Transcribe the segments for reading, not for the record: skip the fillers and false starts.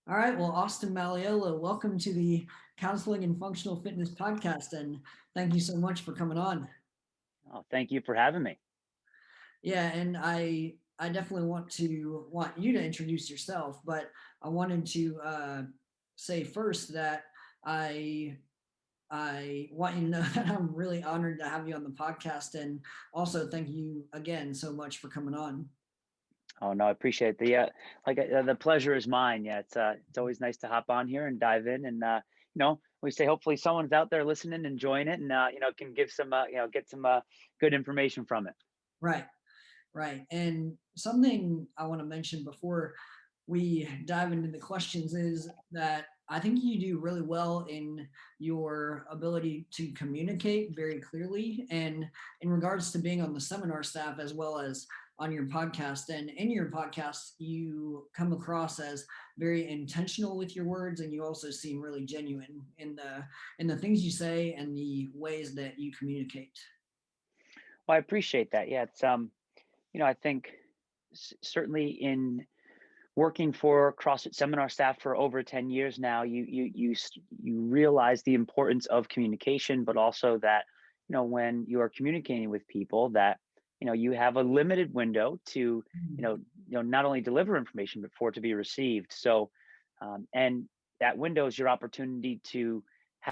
All right. Well, Austin Malleolo, welcome to the Counseling and Functional Fitness Podcast, and thank you so much for coming on. Oh, thank you for having me. Yeah, and I definitely want you to introduce yourself, but I wanted to say first that I I want you to know that I'm really honored to have you on the podcast, and also thank you again so much for coming on. Oh no, I appreciate the pleasure is mine. Yeah, it's always nice to hop on here and dive in, and we say hopefully someone's out there listening, enjoying it, and can give some get some good information from it. Right. Right. And something I want to mention before we dive into the questions is that I think you do really well in your ability to communicate very clearly. And in regards to being on the seminar staff as well as on your podcast, and in your podcast, you come across as very intentional with your words, and you also seem really genuine in the things you say and the ways that you communicate. Well, I appreciate that. Yeah, I think certainly in working for CrossFit Seminar Staff for over 10 years now, you realize the importance of communication, but also that when you are communicating with people, that you have a limited window to not only deliver information but for it to be received. So, and that window is your opportunity to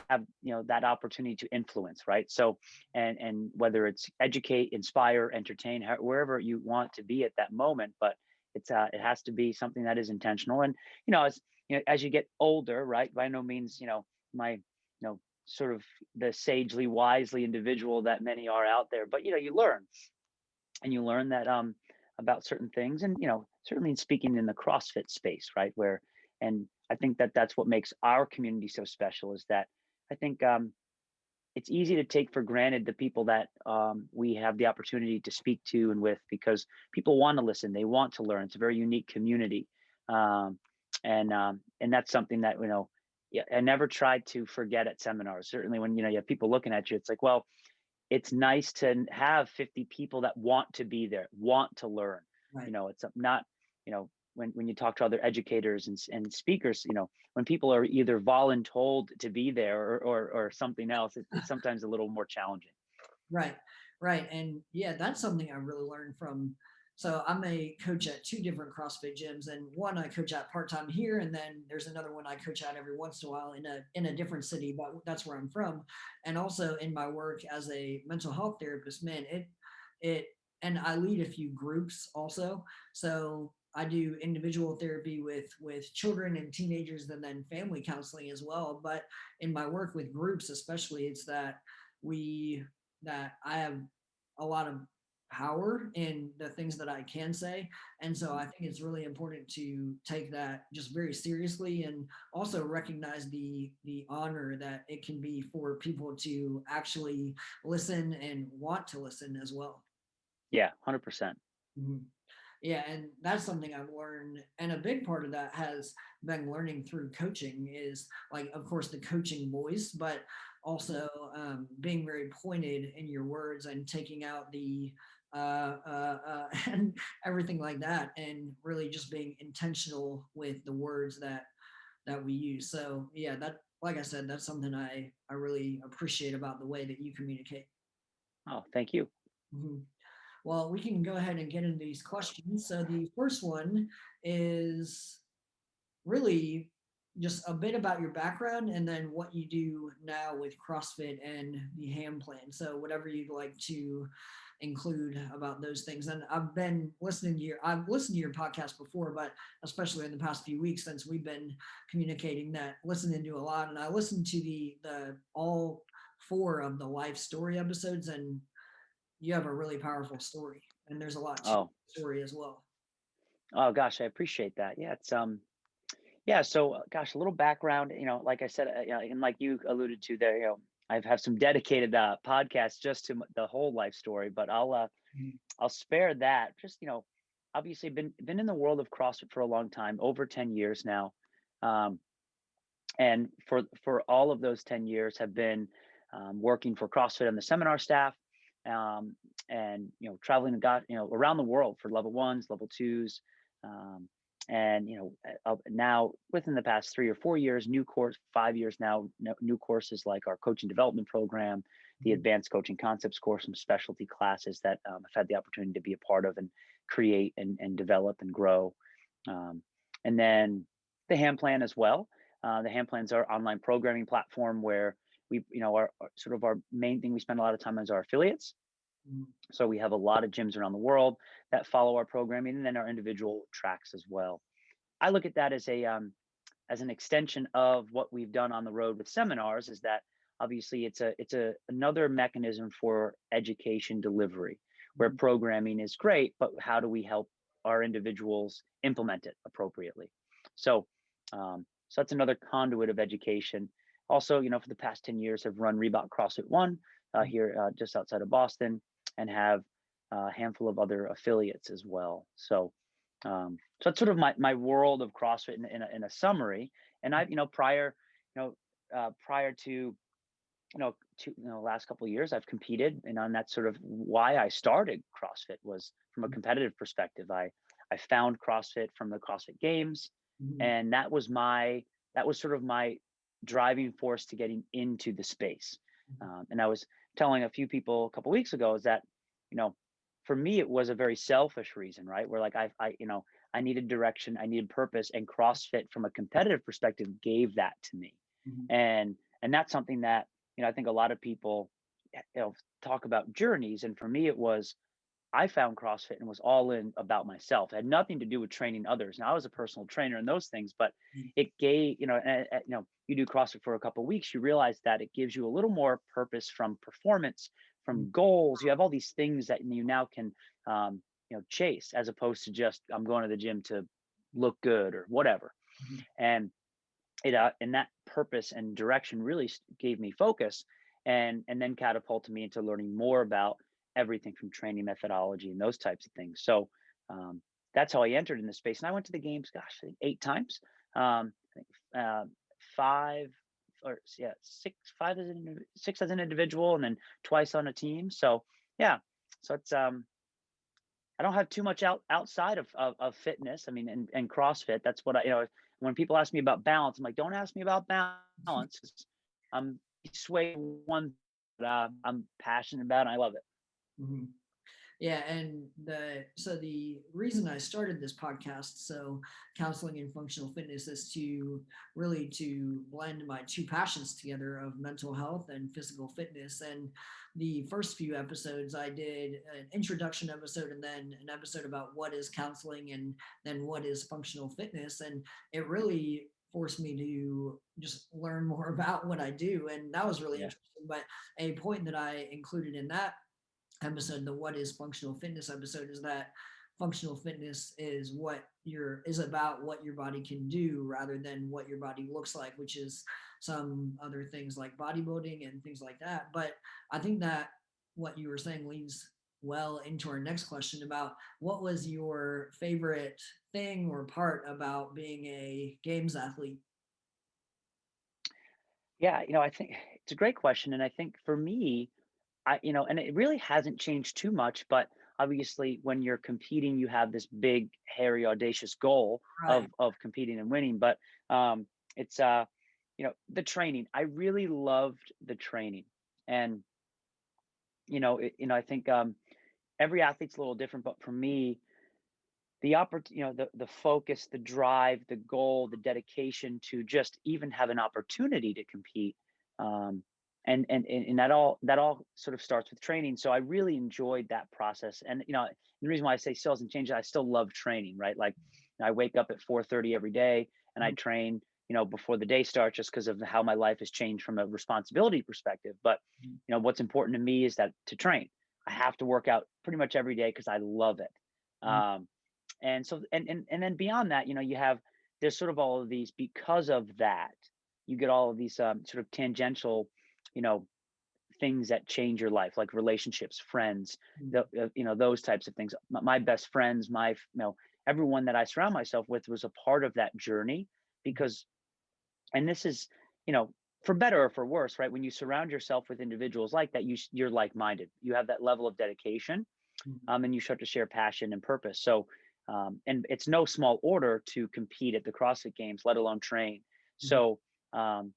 have that opportunity to influence, right? So, and whether it's educate, inspire, entertain, wherever you want to be at that moment, but it has to be something that is intentional. And as you get older, right, by no means my sort of the sagely wisely individual that many are out there, but you learn, and you learn that about certain things. And certainly in speaking in the CrossFit space, right, where, and I think that that's what makes our community so special, is that I think it's easy to take for granted the people that we have the opportunity to speak to and with, because people want to listen, they want to learn. It's a very unique community, um, and that's something that yeah, I never tried to forget at seminars. Certainly, when you have people looking at you, it's like, well, it's nice to have 50 people that want to be there, want to learn. Right. It's not, when you talk to other educators and speakers, when people are either voluntold to be there or something else, it's sometimes a little more challenging. Right, right, and yeah, that's something I really learned from. So I'm a coach at two different CrossFit gyms, and one I coach at part time here, and then there's another one I coach at every once in a while in a different city, but that's where I'm from. And also in my work as a mental health therapist, man, it and I lead a few groups also. So I do individual therapy with children and teenagers, and then family counseling as well. But in my work with groups, especially, it's that we that I have a lot of power in the things that I can say. And so I think it's really important to take that just very seriously, and also recognize the honor that it can be for people to actually listen and want to listen as well. Yeah, 100%. Mhm. Yeah, and that's something I've learned. And a big part of that has been learning through coaching is like, of course, the coaching voice, but also being very pointed in your words and taking out the and everything like that, and really just being intentional with the words that we use. So yeah, that, like I said, that's something I really appreciate about the way that you communicate. Oh, thank you. Mhm. Well, we can go ahead and get into these questions. So the first one is really just a bit about your background and then what you do now with CrossFit and the ham plan. So whatever you'd like to include about those things. And I've listened to your podcast before, but especially in the past few weeks since we've been communicating, that listening to a lot. And I listened to the all four of the life story episodes, and you have a really powerful story, and there's a lot to Oh, the story as well. oh gosh, I appreciate that. Yeah, yeah. So, gosh, a little background. Like I said, and like you alluded to there, I've have some dedicated podcasts just to the whole life story, but Mhm. I'll spare that. Just obviously been in the world of CrossFit for a long time, over 10 years now, um, and for all of those 10 years have been working for CrossFit and the seminar staff, um, and traveling and got around the world for level ones, level twos. Um, and now within the past 3 or 4 years, new course, 5 years now, new courses like our coaching development program, the Mhm. advanced coaching concepts course, some specialty classes that I've had the opportunity to be a part of and create and develop and grow. Um, and then the hand plan as well. The hand plan's our online programming platform where we, our sort of our main thing we spend a lot of time on is our affiliates. Mhm. So we have a lot of gyms around the world that follow our programming, and then our individual tracks as well. I look at that as an extension of what we've done on the road with seminars. Is that obviously it's a another mechanism for education delivery, where Mhm. programming is great, but how do we help our individuals implement it appropriately? So, so that's another conduit of education. Also, for the past 10 years, I've run Reebok CrossFit One Mhm. here just outside of Boston, and have a handful of other affiliates as well. So that's sort of my world of CrossFit in a summary. And I, you know, prior to last couple of years, I've competed, and that's sort of why I started CrossFit, was from a competitive perspective. I found CrossFit from the CrossFit Games, Mhm. and that was sort of my driving force to getting into the space. Mhm. And I was telling a few people a couple weeks ago is that, you know, for me it was a very selfish reason, right? Where like I needed direction, I needed purpose, and CrossFit from a competitive perspective gave that to me. Mhm. And that's something that, I think a lot of people, talk about journeys. And for me, it was, I found CrossFit and was all in about myself. It had nothing to do with training others. Now I was a personal trainer and those things, but Mhm. it gave, you do CrossFit for a couple of weeks, you realize that it gives you a little more purpose from performance, Mhm. from goals. You have all these things that you now can, chase, as opposed to just, I'm going to the gym to look good or whatever. Mhm. And and that purpose and direction really gave me focus, and then catapulted me into learning more about everything from training methodology and those types of things. So um, that's how I entered in the space. And I went to the games, gosh, I think 8 times. I think five or yeah, six, five as six as an individual, and then twice on a team. So yeah, so it's I don't have too much outside of fitness. I mean, and CrossFit. That's what when people ask me about balance, I'm like, don't ask me about balance, 'cause I'm sway one that I'm passionate about, and I love it. Mhm. Yeah, and the reason I started this podcast, so counseling and functional fitness, is to really to blend my two passions together of mental health and physical fitness. And the first few episodes, I did an introduction episode and then an episode about what is counseling and then what is functional fitness. And it really forced me to just learn more about what I do. And that was really Yeah, interesting. But a point that I included in that episode, the what is functional fitness episode, is that functional fitness is about what your body can do rather than what your body looks like, which is some other things like bodybuilding and things like that. But I think that what you were saying leads well into our next question about what was your favorite thing or part about being a games athlete. yeah. I think it's a great question, and I think for me, and it really hasn't changed too much, but obviously when you're competing, you have this big, hairy, audacious goal Right. of competing and winning. But it's the training. I really loved the training, and I think every athlete's a little different, but for me, the focus, the drive, the goal, the dedication to just even have an opportunity to compete, and that all sort of starts with training. So I really enjoyed that process, and the reason why I say still hasn't changed, I still love training, right? Like I wake up at 4:30 every day, and I Mhm. train, before the day starts, just because of how my life has changed from a responsibility perspective. But what's important to me is that to train, I have to work out pretty much every day because I love it. Mhm. Um, and so and then beyond that, you have, there's sort of all of these, because of that, you get all of these sort of tangential, you know things that change your life, like relationships, friends, Mhm. those types of things. My best friends, everyone that I surround myself with was a part of that journey. Because, and this is, you know for better or for worse, right? When you surround yourself with individuals like that, you're like-minded, you have that level of dedication, Mhm. and you start to share passion and purpose. So And it's no small order to compete at the CrossFit Games, let alone train. Mhm. So um,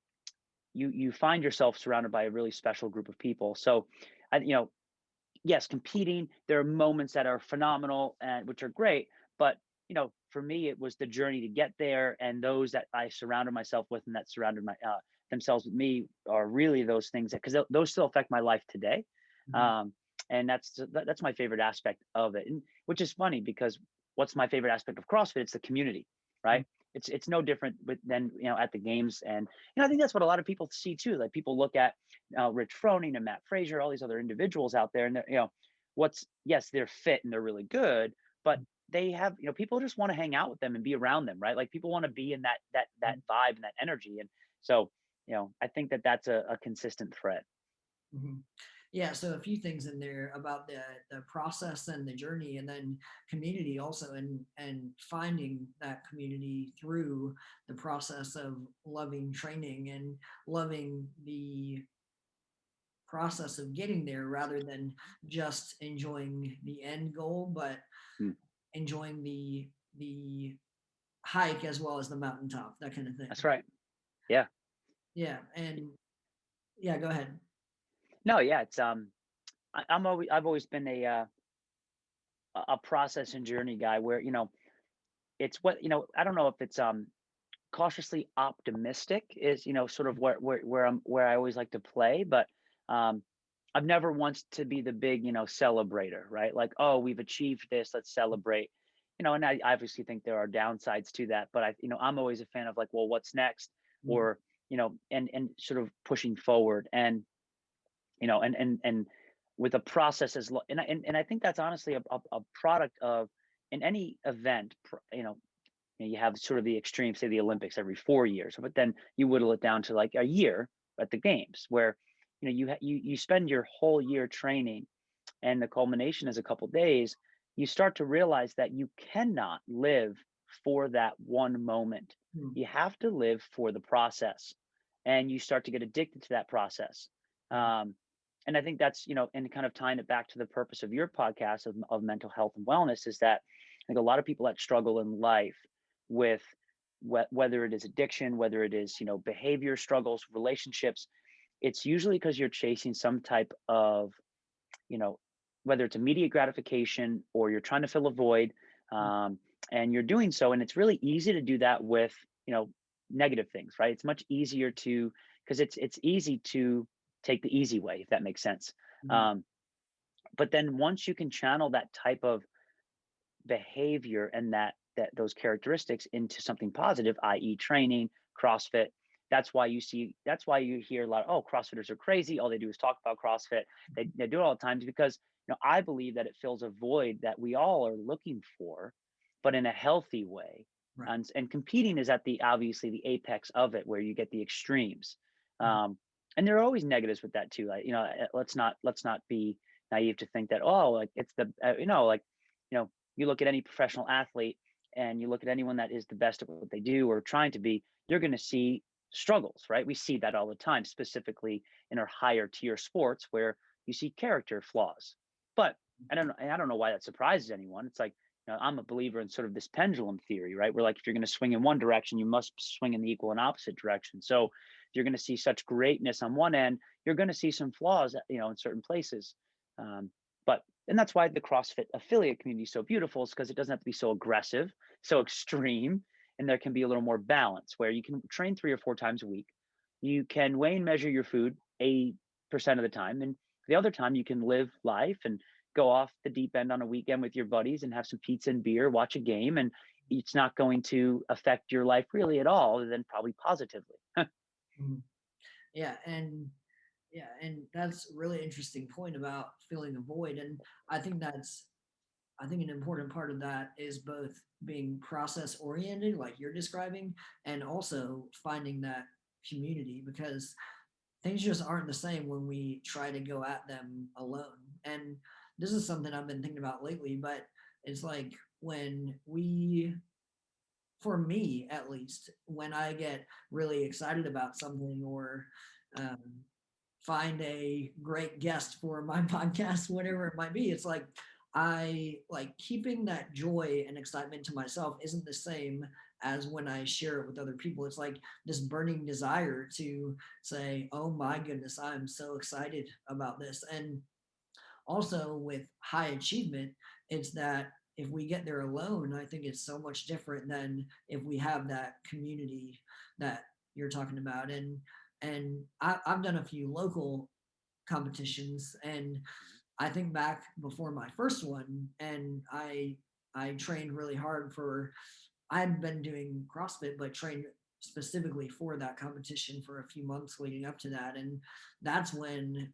you find yourself surrounded by a really special group of people. So, yes, competing, there are moments that are phenomenal and which are great, but for me, it was the journey to get there, and those that I surrounded myself with and that surrounded themselves with me are really those things that, because those still affect my life today. Mhm. Um, and that's my favorite aspect of it, and which is funny because what's my favorite aspect of CrossFit? It's the community, Mhm. right? It's no different than at the games, and I think that's what a lot of people see too. Like people look at Rich Froning and Matt Frazier, all these other individuals out there, and what's yes, they're fit and they're really good, but they have people just want to hang out with them and be around them, right? Like people want to be in that Mhm. vibe and that energy, and so I think that's a consistent thread. Mhm. Yeah, so a few things in there about the process and the journey, and then community also, and finding that community through the process of loving training and loving the process of getting there rather than just enjoying the end goal, but Mm, enjoying the hike as well as the mountaintop, that kind of thing. that's right. Yeah. Yeah, and yeah, go ahead. No, yeah, it's I've always been a process and journey guy where it's what I don't know if it's cautiously optimistic is sort of where I always like to play, but um I've never wants to be the big celebrator, right? Like, oh, we've achieved this, let's celebrate. And I obviously think there are downsides to that, but I'm always a fan of like, well, what's next? Mhm. Or and sort of pushing forward, and with a process and I think that's honestly a product of in any event. You have sort of the extreme, say the Olympics every 4 years, but then you whittle it down to like a year at the games where you spend your whole year training, and the culmination is a couple days. You start to realize that you cannot live for that one moment. Mhm. You have to live for the process, and you start to get addicted to that process. Mhm. um, and I think that's and kind of tying it back to the purpose of your podcast of mental health and wellness is that I think a lot of people that struggle in life with whether it is addiction, whether it is behavior struggles, relationships, it's usually because you're chasing some type of you know whether it's immediate gratification or you're trying to fill a void, um, and you're doing so, and it's really easy to do that with you know negative things, right? It's much easier to because it's easy to take the easy way, if that makes sense. Mhm. um, but then once you can channel that type of behavior and that those characteristics into something positive, i.e. training, CrossFit. That's why you hear a lot of, oh, CrossFitters are crazy. All they do is talk about CrossFit. They do it all the time because I believe that it fills a void that we all are looking for, but in a healthy way. Right. And competing is at the obviously the apex of it where you get the extremes. Mhm. Um, and there are always negatives with that too. Like, let's not be naive to think that, oh, like it's the like you look at any professional athlete and you look at anyone that is the best at what they do or trying to be, you're going to see struggles, right? We see that all the time, specifically in our higher tier sports where you see character flaws. But I don't know why that surprises anyone. It's like, I'm a believer in sort of this pendulum theory, right? Where like if you're going to swing in one direction, you must swing in the equal and opposite direction. So you're going to see such greatness on one end, you're going to see some flaws, in certain places. But and that's why the CrossFit affiliate community is so beautiful, is because it doesn't have to be so aggressive, so extreme, and there can be a little more balance where you can train 3 or 4 times a week. You can weigh and measure your food 80% of the time, and the other time you can live life and go off the deep end on a weekend with your buddies and have some pizza and beer, watch a game, and it's not going to affect your life really at all, other than probably positively. Mhm. Yeah, and yeah, and that's a really interesting point about filling a void. And I think that's I think an important part of that is both being process oriented, like you're describing, and also finding that community, because things just aren't the same when we try to go at them alone. And this is something I've been thinking about lately, but it's like when we, for me at least, when I get really excited about something or um, find a great guest for my podcast, whatever it might be, it's like I like keeping that joy and excitement to myself isn't the same as when I share it with other people. It's like this burning desire to say, oh my goodness, I'm so excited about this. And also with high achievement, it's that if we get there alone, I think it's so much different than if we have that community that you're talking about. I've done a few local competitions, and I think back before my first one, and I trained really hard for. I'd been doing CrossFit, but trained specifically for that competition for a few months leading up to that, and that's when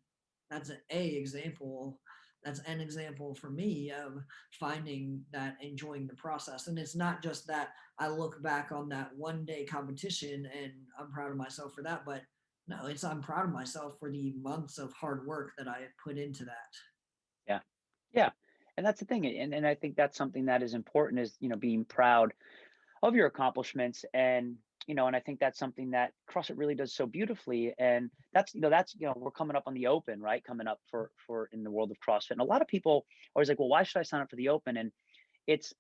that's example. That's an example for me of finding that enjoying the process. And it's not just that I look back on that one day competition and I'm proud of myself for that, but no, it's I'm proud of myself for the months of hard work that I put into that. Yeah. Yeah. And that's the thing. And I think that's something that is important is, being proud of your accomplishments. And, and I think that's something that CrossFit really does so beautifully. And we're coming up on the Open, right? Coming up for in the world of CrossFit. And a lot of people are always like, well, why should I sign up for the Open? It's,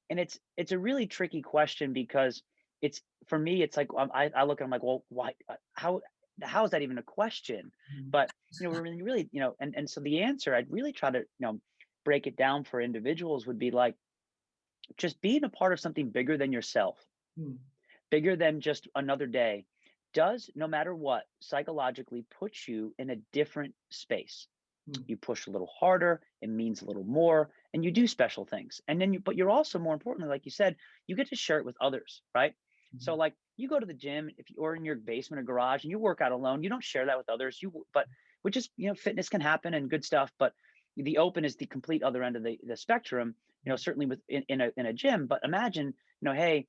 it's a really tricky question because it's, for me, it's like, I look at, I'm like, well, why, how is that even a question? Mhm. But, we're really, and so the answer I'd really try to, break it down for individuals would be like, just being a part of something bigger than yourself, Hmm. bigger than just another day, does, no matter what, psychologically put you in a different space. Hmm. You push a little harder, it means a little more, and you do special things. And then but you're also, more importantly, like you said, you get to share it with others, right? So Mhm. like you go to the gym, if you or in your basement or garage and you work out alone, you don't share that with others. But which is, fitness can happen and good stuff, but the Open is the complete other end of the spectrum, certainly with in a gym. But imagine, hey,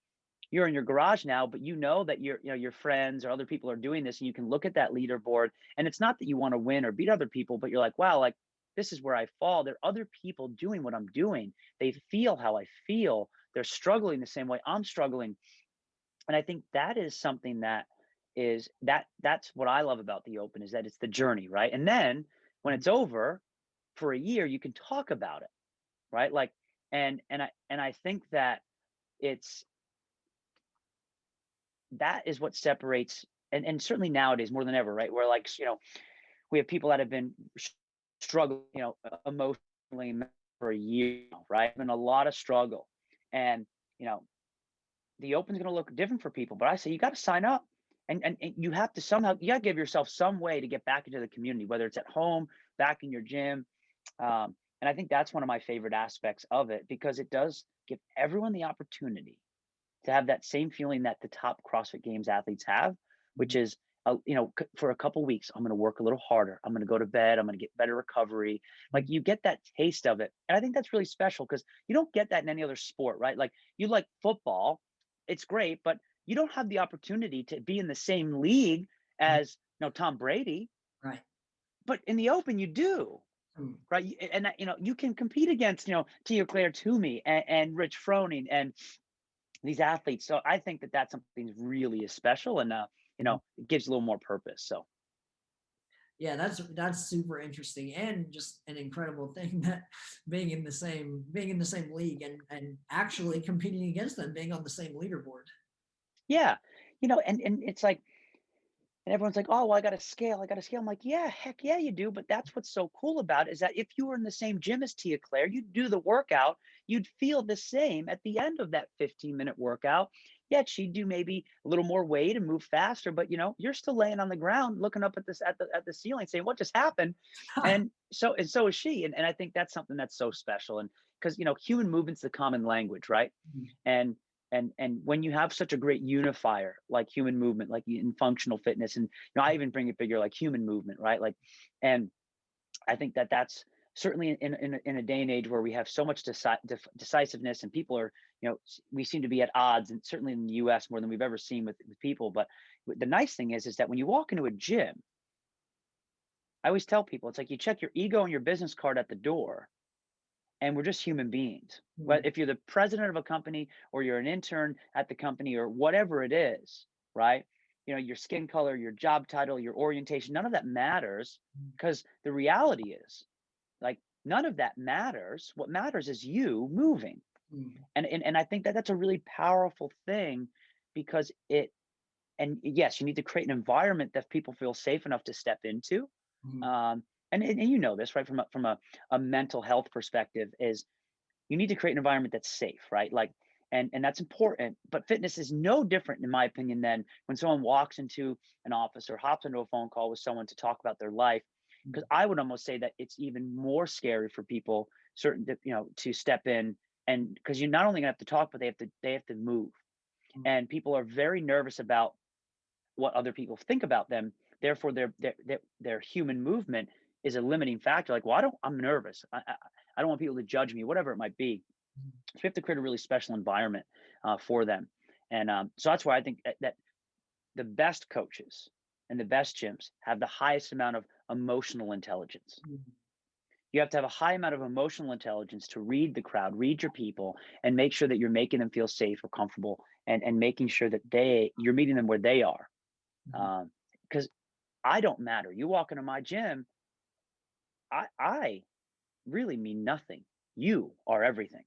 you're in your garage now, but you know that your friends or other people are doing this, and you can look at that leaderboard. And it's not that you want to win or beat other people, but you're like, wow, like this is where I fall. There are other people doing what I'm doing. They feel how I feel. They're struggling the same way I'm struggling. And I think that is something that's what I love about the Open, is that it's the journey, right? And then when Mhm. it's over for a year, you can talk about it, right? Like, and I think that it's that is what separates, and certainly nowadays more than ever, right? Where like, we have people that have been struggling, emotionally for a year now, right? Been a lot of struggle. And, you know, the Open's going to look different for people, but I say you got to sign up, and you have to somehow, you got to give yourself some way to get back into the community, whether it's at home, back in your gym. And I think that's one of my favorite aspects of it, because it does give everyone the opportunity to have that same feeling that the top CrossFit Games athletes have, which Mhm. is, for a couple weeks, I'm going to work a little harder. I'm going to go to bed. I'm going to get better recovery. Like, you get that taste of it. And I think that's really special because you don't get that in any other sport, right? Like, you like football, it's great, but you don't have the opportunity to be in the same league Mhm. as, Tom Brady. Right. But in the Open, you do. Hmm. Right. And, you can compete against, Tia Claire Toomey and Rich Froning and these athletes. So I think that that's something really is special, and Mhm. it gives a little more purpose. So Yeah, that's super interesting and just an incredible thing that being in the same league and actually competing against them, being on the same leaderboard. yeah, and it's like, and everyone's like, oh, well, I got to scale. I'm like, yeah, heck yeah, you do. But that's what's so cool about it, is that if you were in the same gym as Tia Claire, you'd do the workout, you'd feel the same at the end of that 15-minute workout. Yet she'd do maybe a little more weight and move faster, but you're still laying on the ground looking up at this at the ceiling saying, what just happened? And so is she. And I think that's something that's so special. And because human movement's the common language, right? Mhm. And and when you have such a great unifier like human movement, like in functional fitness, and I even bring it bigger, like human movement, right? Like, and I think that that's certainly in a day and age where we have so much decisiveness, and people are, we seem to be at odds, and certainly in the US more than we've ever seen with people. But the nice thing is that when you walk into a gym, I always tell people, it's like you check your ego and your business card at the door, and we're just human beings. Well, Mhm. if you're the president of a company, or you're an intern at the company, or whatever it is, right? Your skin color, your job title, your orientation, none of that matters, because the reality is, like, none of that matters. What matters is you moving. Mm, And I think that that's a really powerful thing, because and yes, you need to create an environment that people feel safe enough to step into. mm, Um, and you know this, right? From a mental health perspective, is you need to create an environment that's safe, right? Like, and that's important. But fitness is no different, in my opinion, than when someone walks into an office or hops into a phone call with someone to talk about their life. mm, Because I would almost say that it's even more scary for people, to step in, and because you're not only gonna have to talk, but they have to move. mm, And people are very nervous about what other people think about them. Therefore, their human movement is a limiting factor. Like, well, I'm nervous. I don't want people to judge me, whatever it might be. mm, So we have to create a really special environment for them. And so that's why I think that the best coaches and the best gyms have the highest amount of emotional intelligence. mm, You have to have a high amount of emotional intelligence to read the crowd, read your people, and make sure that you're making them feel safe or comfortable, and making sure that you're meeting them where they are. mm, Because I don't matter. You walk into my gym, I really mean nothing. You are everything.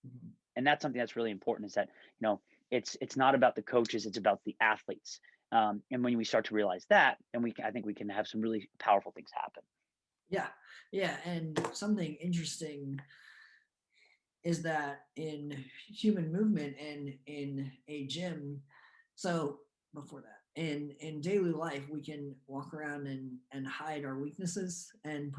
mm. And that's something that's really important, is that, it's not about the coaches, it's about the athletes. And when we start to realize that, then I think we can have some really powerful things happen. Yeah, yeah, and something interesting is that in human movement and in a gym, so before that, in daily life, we can walk around and hide our weaknesses and Mhm.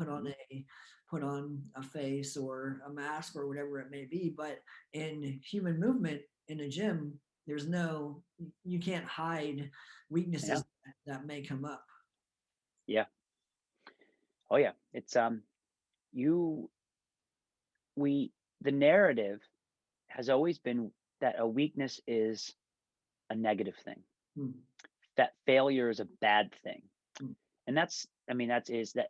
put on a face or a mask or whatever it may be. But in human movement in a gym, there's no, you can't hide Yeah. weaknesses that may come up. Yeah. Oh yeah. It's you we the narrative has always been that a weakness is a negative thing, Mm, that failure is a bad thing. mm, And that's, I mean, that is that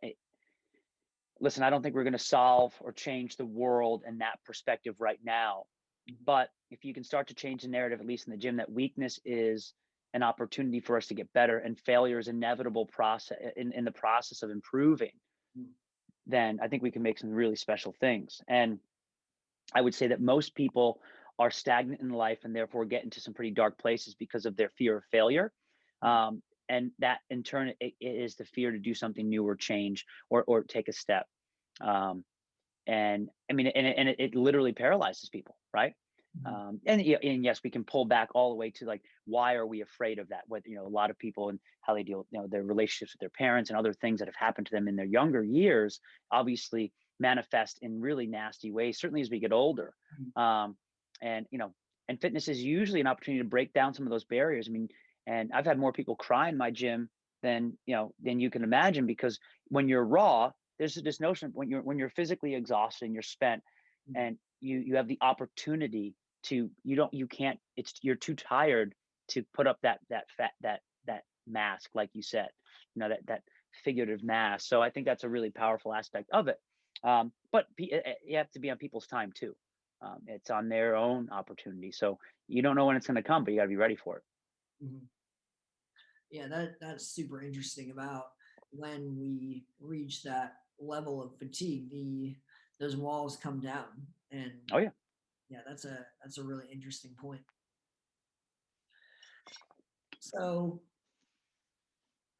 listen, I don't think we're going to solve or change the world in that perspective right now. mm, But if you can start to change the narrative, at least in the gym, that weakness is an opportunity for us to get better, and failure is inevitable process in the process of improving, mm, then I think we can make some really special things. And I would say that most people are stagnant in life, and therefore get into some pretty dark places because of their fear of failure. mm. And that in turn, it is the fear to do something new or change, or take a step. Um, and I mean, it literally paralyzes people, right? Mhm. And yes, we can pull back all the way to, like, why are we afraid of that? What, a lot of people and how they deal with, their relationships with their parents and other things that have happened to them in their younger years, obviously manifest in really nasty ways, certainly as we get older. Mhm. um, and and fitness is usually an opportunity to break down some of those barriers. I mean, and I've had more people cry in my gym than you can imagine, because when you're raw, there's this notion, when you're physically exhausted and you're spent, Mhm. and you have the opportunity to, you can't, you're too tired to put up that mask, like you said, that figurative mask. So I think that's a really powerful aspect of it. But you have to be on people's time too. It's on their own opportunity, so you don't know when it's going to come, but you got to be ready for it. Mhm. Yeah, that's super interesting about when we reach that level of fatigue, those walls come down. And Oh yeah. yeah, that's a really interesting point. So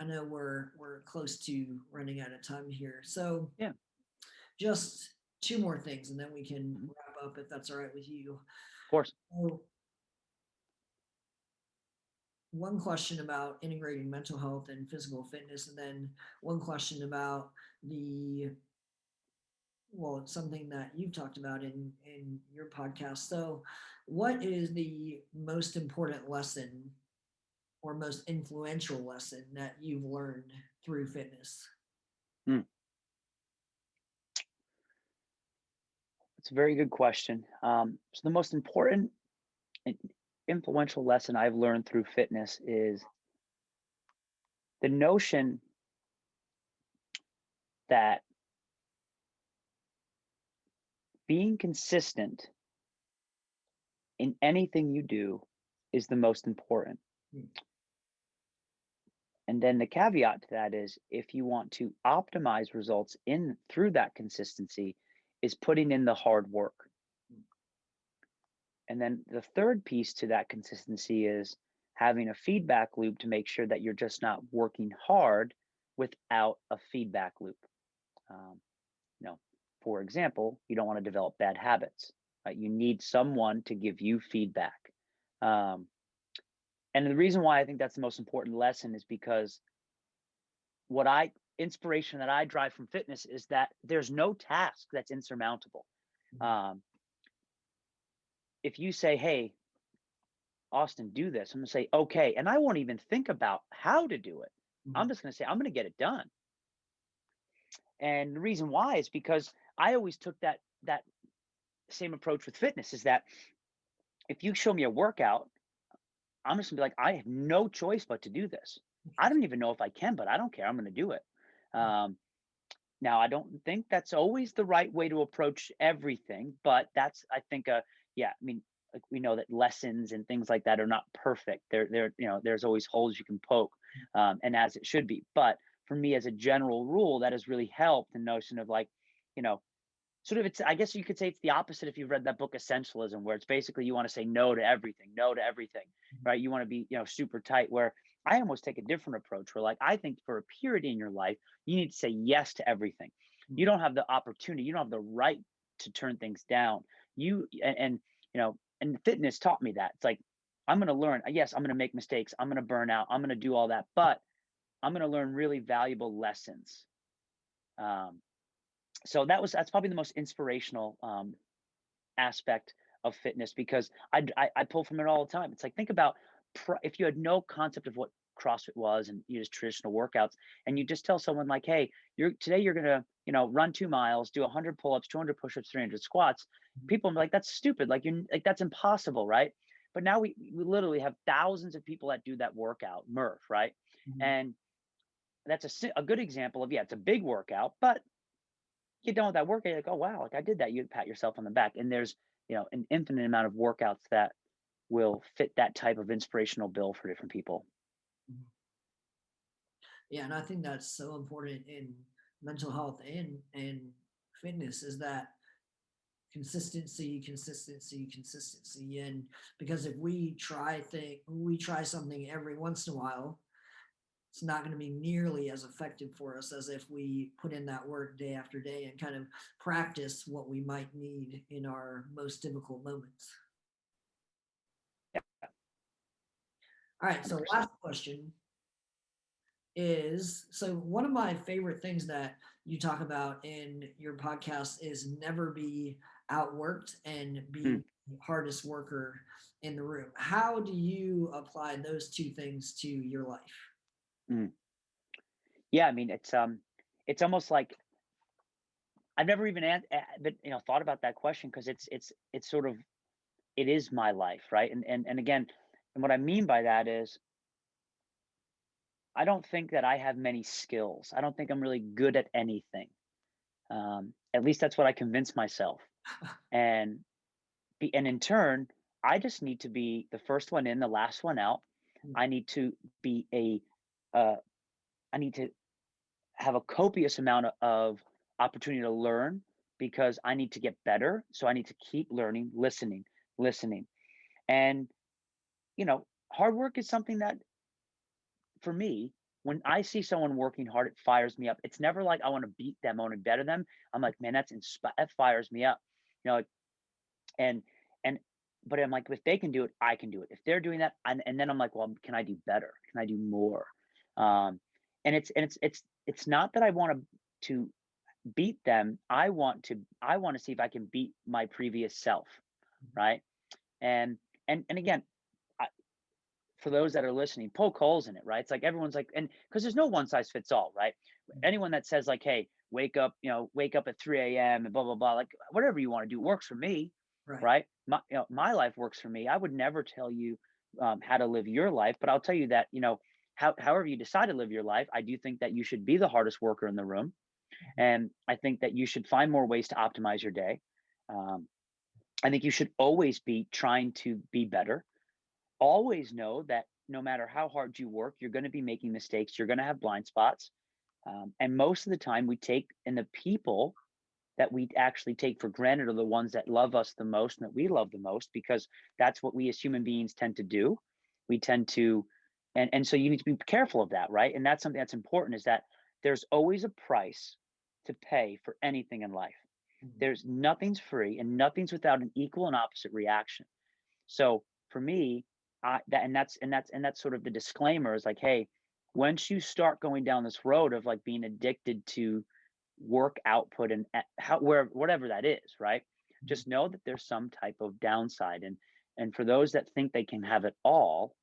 I know we're close to running out of time here. So Yeah. just two more things and then we can Mhm. wrap up if that's all right with you. Of course. So one question about integrating mental health and physical fitness, and then one question about the, well, it's something that you've talked about in your podcast. So what is the most important lesson or most influential lesson that you've learned through fitness? Mm. It's a very good question. So the most important and influential lesson I've learned through fitness is the notion that being consistent in anything you do is the most important. Mm, And then the caveat to that is, if you want to optimize results in through that consistency, is putting in the hard work. And then the third piece to that consistency is having a feedback loop to make sure that you're just not working hard without a feedback loop. Um, you know, for example, you don't want to develop bad habits, right? You need someone to give you feedback. Um, and the reason why I think that's the most important lesson is because inspiration that I drive from fitness is that there's no task that's insurmountable. Um, if you say, hey, Austin, do this, I'm gonna say, okay. And I won't even think about how to do it. I'm just gonna say, I'm gonna get it done. And the reason why is because I always took that same approach with fitness is that if you show me a workout, I'm just gonna be like, I have no choice but to do this. I don't even know if I can, but I don't care. I'm gonna do it. Now, I don't think that's always the right way to approach everything, but that's, I think, yeah, I mean, like we know that lessons and things like that are not perfect. There's always holes you can poke, and as it should be. But for me, as a general rule, that has really helped the notion of like, you know, sort of I guess you could say it's the opposite if you've read that book Essentialism, where it's basically you want to say no to everything, right? You want to be, super tight, where I almost take a different approach where like I think for a period in your life, you need to say yes to everything. You don't have the opportunity, you don't have the right to turn things down. And fitness taught me that. It's like I'm going to learn. Yes, I'm going to make mistakes. I'm going to burn out. I'm going to do all that, but I'm going to learn really valuable lessons. So that's probably the most inspirational aspect of fitness, because I pull from it all the time. It's like, think about if you had no concept of what CrossFit was and you just traditional workouts, and you just tell someone like, hey, today you're gonna run 2 miles, do 100 pull-ups, 200 push-ups, 300 squats. People are like, that's stupid, like you're like, that's impossible, right? But now we literally have thousands of people that do that workout, Murph, right? And that's a good example of, yeah, it's a big workout, but get done with that workout, you're like, oh wow, like I did that. You pat yourself on the back. And there's an infinite amount of workouts that will fit that type of inspirational bill for different people. Yeah, and I think that's so important in mental health and fitness, is that consistency. And because if we try something every once in a while, it's not going to be nearly as effective for us as if we put in that work day after day and kind of practice what we might need in our most difficult moments. Yeah. All right, so 100%. last question is, so one of my favorite things that you talk about in your podcast is never be outworked and be the hardest worker in the room. How do you apply those two things to your life? Yeah, I mean, it's almost like I've never even thought about that question, because it's sort of, it is my life, right? And again, and what I mean by that is, I don't think that I have many skills. I don't think I'm really good at anything. At least that's what I convince myself. And in turn, I just need to be the first one in, the last one out. I need to be I need to have a copious amount of opportunity to learn, because I need to get better. So I need to keep learning, listening. And, hard work is something that, for me, when I see someone working hard, it fires me up. It's never like I want to beat them, I want to better them. I'm like, man, that fires me up. Like, and and but I'm like, if they can do it, I can do it. If they're doing that, and then I'm like, well, can I do better? Can I do more? And it's not that I want to beat them. I want to see if I can beat my previous self, right? And again, for those that are listening, poke holes in it, right? It's like everyone's like, and because there's no one size fits all, right? Anyone that says like, hey, wake up at 3 a.m. and blah blah blah, like whatever you want to do works for me, right? My life works for me. I would never tell you how to live your life, but I'll tell you that however you decide to live your life, I do think that you should be the hardest worker in the room, and I think that you should find more ways to optimize your day. I think you should always be trying to be better. Always know that no matter how hard you work, you're going to be making mistakes. You're going to have blind spots. And most of the time, the people that we actually take for granted are the ones that love us the most and that we love the most, because that's what we as human beings tend to do. We tend to, and so you need to be careful of that, right? And that's something that's important, is that there's always a price to pay for anything in life. Mhm. There's nothing's free and nothing's without an equal and opposite reaction. So for me, that's sort of the disclaimer, is like, hey, once you start going down this road of like being addicted to work output and how where whatever that is, right? Mhm. Just know that there's some type of downside, and for those that think they can have it all,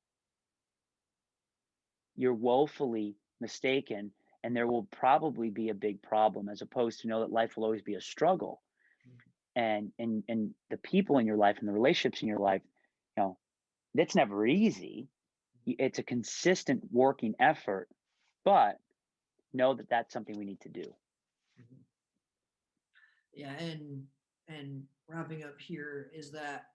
you're woefully mistaken, and there will probably be a big problem, as opposed to know that life will always be a struggle, and the people in your life and the relationships in your life, you know, that's never easy. It's a consistent working effort, but know that that's something we need to do. Mhm. Yeah, and wrapping up here is that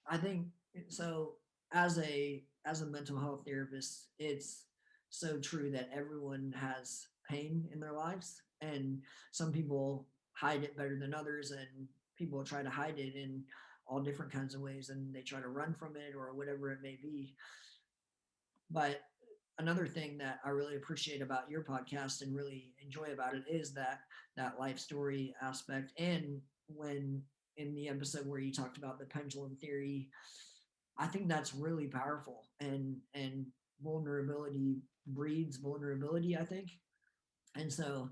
I think so as a mental health therapist, it's so true that everyone has pain in their lives, and some people hide it better than others, and people try to hide it in all different kinds of ways, and they try to run from it or whatever it may be. But another thing that I really appreciate about your podcast and really enjoy about it is that life story aspect. And when in the episode where you talked about the pendulum theory, I think that's really powerful. And vulnerability breeds vulnerability, I think. And so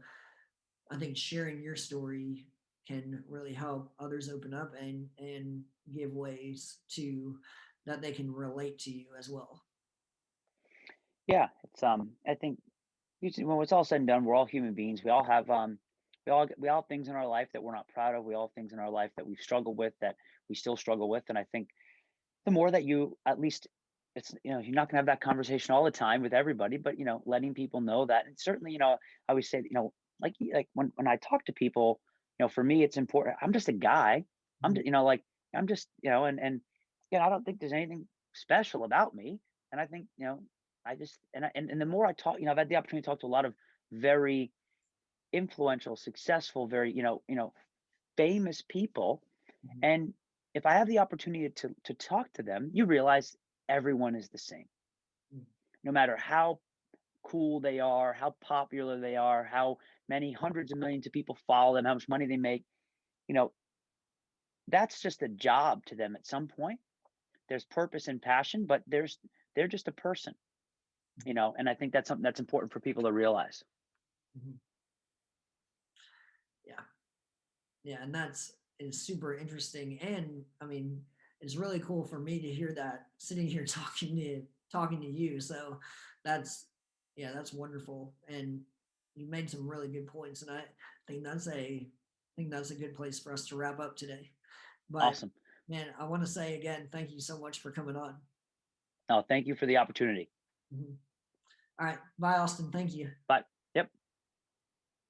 I think sharing your story can really help others open up and give ways to that they can relate to you as well. Yeah, it's I think usually when it's all said and done, we're all human beings. We all have things in our life that we're not proud of. We all have things in our life that we've struggled with, that we still struggle with. And I think the more that you, at least, it's, you're not gonna have that conversation all the time with everybody, but letting people know that. And certainly, I always say, like when I talk to people, for me it's important. I'm just a guy. I'm Mhm. like, I'm just, and I don't think there's anything special about me. And I think, I just, and the more I talk, I've had the opportunity to talk to a lot of very influential, successful, very, famous people. Mhm. And if I have the opportunity to talk to them, you realize everyone is the same. Mhm. No matter how cool they are, how popular they are, how many hundreds of millions of people follow them, how much money they make, you know, that's just a job to them at some point. There's purpose and passion, but they're just a person, and I think that's something that's important for people to realize. Mhm. Yeah. Yeah. And that's is super interesting. And I mean, it's really cool for me to hear that sitting here talking to you. So that's yeah, that's wonderful. And you made some really good points. And I think that's a good place for us to wrap up today. But Awesome. man, I want to say again, thank you so much for coming on. No, thank you for the opportunity. Mhm. All right. Bye, Austin. Thank you. Bye.